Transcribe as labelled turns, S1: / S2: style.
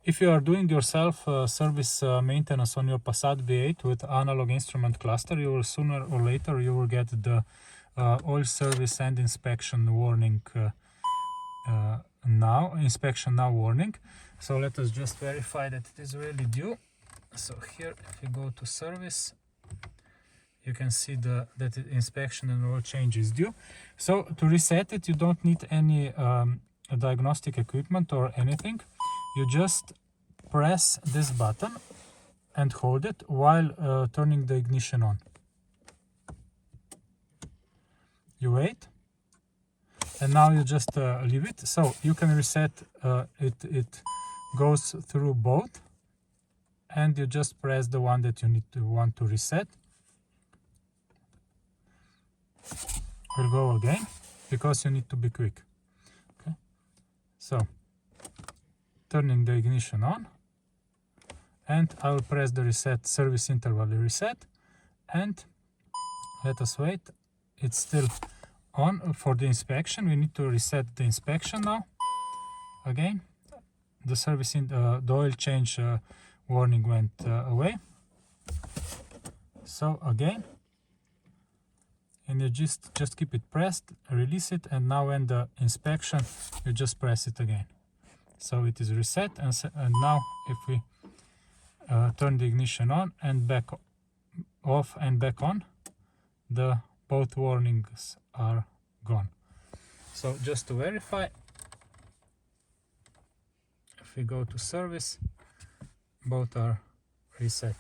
S1: If you are doing yourself service maintenance on your Passat B8 with analog instrument cluster, you will sooner or later you will get the oil service and inspection warning inspection now warning. So let us just verify that it is really due. So here, if you go to service, you can see that the inspection and oil change is due. So to reset it, you don't need any diagnostic equipment or anything. You just press this button and hold it while turning the ignition on. You wait, and now you just leave it. So you can reset it goes through both, and you just press the one that you want to reset. We'll go again because you need to be quick. Okay, so turning the ignition on, and I will press the reset service interval reset, and let us wait. It's still on for the inspection. We need to reset the inspection now. Again, the service the oil change warning went away. So again, and you just keep it pressed, release it, and now when the inspection, you just press it again. So it is reset, and now if we turn the ignition on and back off and back on, both warnings are gone. So just to verify, if we go to service, both are reset.